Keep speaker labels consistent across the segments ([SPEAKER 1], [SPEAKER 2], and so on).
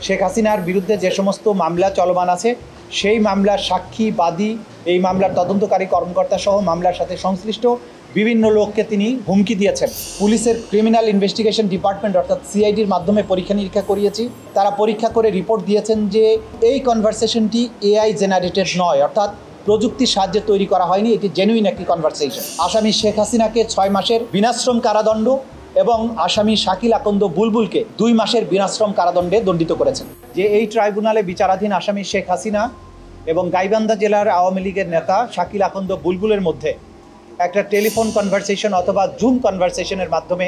[SPEAKER 1] শেখ হাসিনার বিরুদ্ধে যে সমস্ত মামলা চলমান আছে সেই মামলার সাক্ষী, বাদী, এই মামলার তদন্তকারী কর্মকর্তা সহ মামলার সাথে সংশ্লিষ্ট বিভিন্ন লোককে তিনি হুমকি দিয়েছেন। পুলিশের ক্রিমিনাল ইনভেস্টিগেশন ডিপার্টমেন্ট অর্থাৎ সিআইডির মাধ্যমে পরীক্ষা নিরীক্ষা করিয়েছি। তারা পরীক্ষা করে রিপোর্ট দিয়েছেন যে এই কনভারসেশনটি এআই জেনারেটেড নয়, অর্থাৎ প্রযুক্তির সাহায্যে তৈরি করা হয়নি, এটি জেনুইন একটি কনভারসেশন। আসামি শেখ হাসিনাকে 6 মাসের বিনাশ্রম কারাদণ্ড এবং আসামি শাকিল আকন্দ বুলবুলকে 2 মাসের বিনাশ্রম কারাদণ্ডে দণ্ডিত করেছেন। যে এই ট্রাইব্যুনালে বিচারাধীন আসামি শেখ হাসিনা এবং গাইবান্ধা জেলার আওয়ামী লীগের নেতা শাকিল আকন্দ বুলবুলের মধ্যে একটা টেলিফোন কনভারসেশন অথবা জুম কনভারসেশনের মাধ্যমে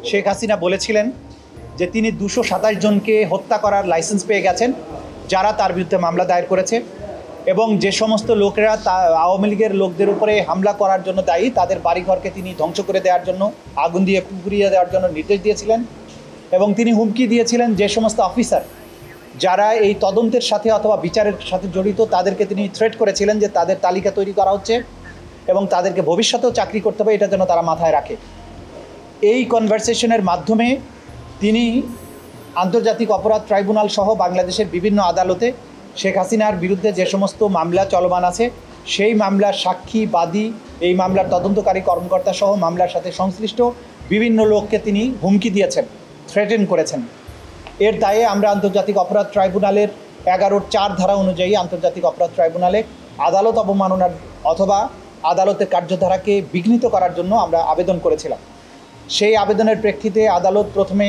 [SPEAKER 1] শেখ হাসিনা বলেছিলেন যে তিনি 227 জনকে হত্যা করার লাইসেন্স পেয়ে গেছেন যারা তার বিরুদ্ধে মামলা দায়ের করেছে, এবং যে সমস্ত লোকেরা আওয়ামী লীগের লোকদের উপরে হামলা করার জন্য দায়ী তাদের বাড়িঘরকে তিনি ধ্বংস করে দেওয়ার জন্য, আগুন দিয়ে পুড়িয়ে দেওয়ার জন্য নির্দেশ দিয়েছিলেন। এবং তিনি হুমকি দিয়েছিলেন যে সমস্ত অফিসার যারা এই তদন্তের সাথে অথবা বিচারের সাথে জড়িত তাদেরকে তিনি থ্রেট করেছিলেন যে তাদের তালিকা তৈরি করা হচ্ছে এবং তাদেরকে ভবিষ্যতেও চাকরি করতে হবে, এটা যেন তারা মাথায় রাখে। এই কনভারসেশনের মাধ্যমে তিনি আন্তর্জাতিক অপরাধ ট্রাইব্যুনাল সহ বাংলাদেশের বিভিন্ন আদালতে শেখ হাসিনার বিরুদ্ধে যে সমস্ত মামলা চলমান আছে সেই মামলার সাক্ষী, বাদী, এই মামলার তদন্তকারী কর্মকর্তা সহ মামলার সাথে সংশ্লিষ্ট বিভিন্ন লোককে তিনি হুমকি দিয়েছেন, থ্রেটেন করেছেন। এর দায়ে আমরা আন্তর্জাতিক অপরাধ ট্রাইব্যুনালের 11(4) ধারা অনুযায়ী আন্তর্জাতিক অপরাধ ট্রাইব্যুনালে আদালত অবমাননার অথবা আদালতের কার্যধারাকে বিঘ্নিত করার জন্য আমরা আবেদন করেছিলাম। সেই আবেদনের প্রেক্ষিতে আদালত প্রথমে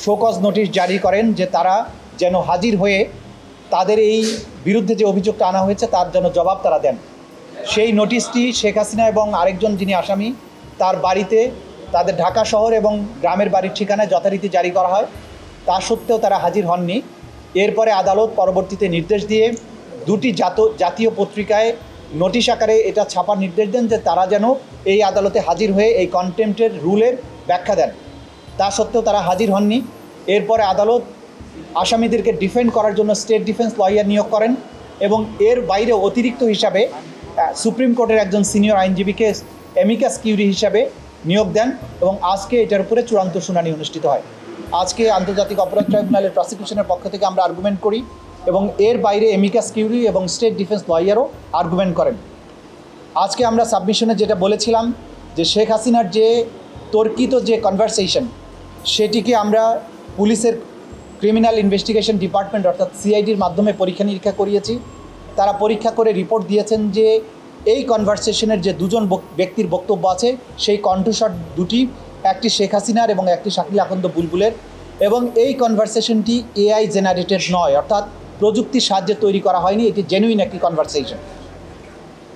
[SPEAKER 1] শোকজ নোটিশ জারি করেন যে তারা যেন হাজির হয়ে তাদের এই বিরুদ্ধে যে অভিযোগটা আনা হয়েছে তার জন্য জবাব তারা দেন। সেই নোটিশটি শেখ হাসিনা এবং আরেকজন যিনি আসামি তার বাড়িতে, তাদের ঢাকা শহর এবং গ্রামের বাড়ির ঠিকানায় যথারীতি জারি করা হয়। তা সত্ত্বেও তারা হাজির হননি। এরপরে আদালত পরবর্তীতে নির্দেশ দিয়ে 2টি জাতীয় পত্রিকায় নোটিশ আকারে এটা ছাপার নির্দেশ দেন যে তারা যেন এই আদালতে হাজির হয়ে এই কন্টেম্পটের রুলের ব্যাখ্যা দেন। তা সত্ত্বেও তারা হাজির হননি। এরপরে আদালত আসামিদেরকে ডিফেন্ড করার জন্য স্টেট ডিফেন্স লয়ার নিয়োগ করেন এবং এর বাইরে অতিরিক্ত হিসাবে সুপ্রিম কোর্টের একজন সিনিয়র আইনজীবীকে অ্যামিকাস কিউরি হিসাবে নিয়োগ দেন এবং আজকে এটার উপরে চূড়ান্ত শুনানি অনুষ্ঠিত হয়। আজকে আন্তর্জাতিক অপরাধ ট্রাইব্যুনালের প্রসিকিউশনের পক্ষ থেকে আমরা আর্গুমেন্ট করি এবং এর বাইরে অ্যামিকাস কিউরি এবং স্টেট ডিফেন্স লয়ারও আর্গুমেন্ট করেন। আজকে আমরা সাবমিশনে যেটা বলেছিলাম যে শেখ হাসিনার যে তর্কিত যে কনভারসেশন সেটিকে আমরা পুলিশের ক্রিমিনাল ইনভেস্টিগেশন ডিপার্টমেন্ট অর্থাৎ সিআইডির মাধ্যমে পরীক্ষা নিরীক্ষা করিয়েছি। তারা পরীক্ষা করে রিপোর্ট দিয়েছেন যে এই কনভারসেশনের যে 2জন ব্যক্তির বক্তব্য আছে সেই কণ্ঠস্বর 2টি, একটি শেখ হাসিনার এবং একটি শাকিল আকন্দ বুলবুলের, এবং এই কনভারসেশনটি এআই জেনারেটেড নয়, অর্থাৎ প্রযুক্তির সাহায্যে তৈরি করা হয়নি, এটি জেনুইন একটি কনভারসেশন।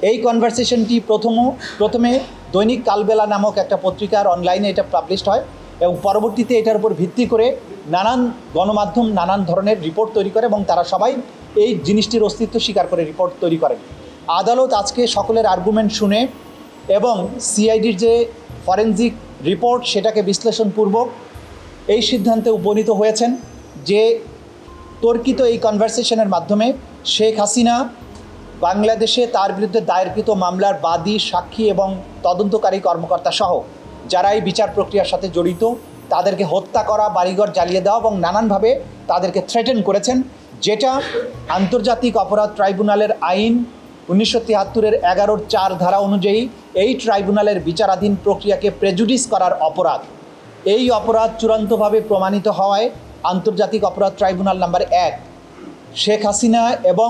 [SPEAKER 1] এই কনভারসেশনটি প্রথমে দৈনিক কালবেলা নামক একটা পত্রিকার অনলাইনে এটা পাবলিশড হয় এবং পরবর্তীতে এটার উপর ভিত্তি করে নানান গণমাধ্যম নানান ধরনের রিপোর্ট তৈরি করে এবং তারা সবাই এই জিনিসটির অস্তিত্ব স্বীকার করে রিপোর্ট তৈরি করেন। আদালত আজকে সকলের আর্গুমেন্ট শুনে এবং সিআইডির যে ফরেনজিক রিপোর্ট সেটাকে বিশ্লেষণপূর্বক এই সিদ্ধান্তে উপনীত হয়েছেন যে তর্কিত এই কনভারসেশনের মাধ্যমে শেখ হাসিনা বাংলাদেশে তার বিরুদ্ধে দায়েরকৃত মামলার বাদী, সাক্ষী এবং তদন্তকারী কর্মকর্তা সহ যারা এই বিচার প্রক্রিয়ার সাথে জড়িত তাদেরকে হত্যা করা, বাড়িঘর জ্বালিয়ে দেওয়া এবং নানানভাবে তাদেরকে থ্রেটেন করেছেন, যেটা আন্তর্জাতিক অপরাধ ট্রাইব্যুনালের আইন 1973-এর 11(4) ধারা অনুযায়ী এই ট্রাইব্যুনালের বিচারাধীন প্রক্রিয়াকে প্রেজুডিস করার অপরাধ। এই অপরাধ চূড়ান্তভাবে প্রমাণিত হওয়ায় আন্তর্জাতিক অপরাধ ট্রাইব্যুনাল নাম্বার 1 শেখ হাসিনা এবং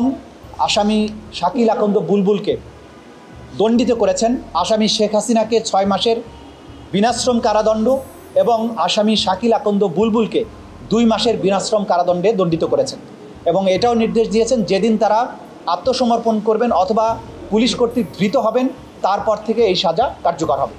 [SPEAKER 1] আসামি শাকিল আকন্দ বুলবুলকে দণ্ডিত করেছেন। আসামি শেখ হাসিনাকে 6 মাসের বিনাশ্রম কারাদণ্ড এবং আসামি শাকিল আকন্দ বুলবুলকে 2 মাসের বিনাশ্রম কারাদণ্ডে দণ্ডিত করেছেন এবং এটাও নির্দেশ দিয়েছেন যেদিন তারা আত্মসমর্পণ করবেন অথবা পুলিশ কর্তৃক ধৃত হবেন তারপর থেকে এই সাজা কার্যকর হবে।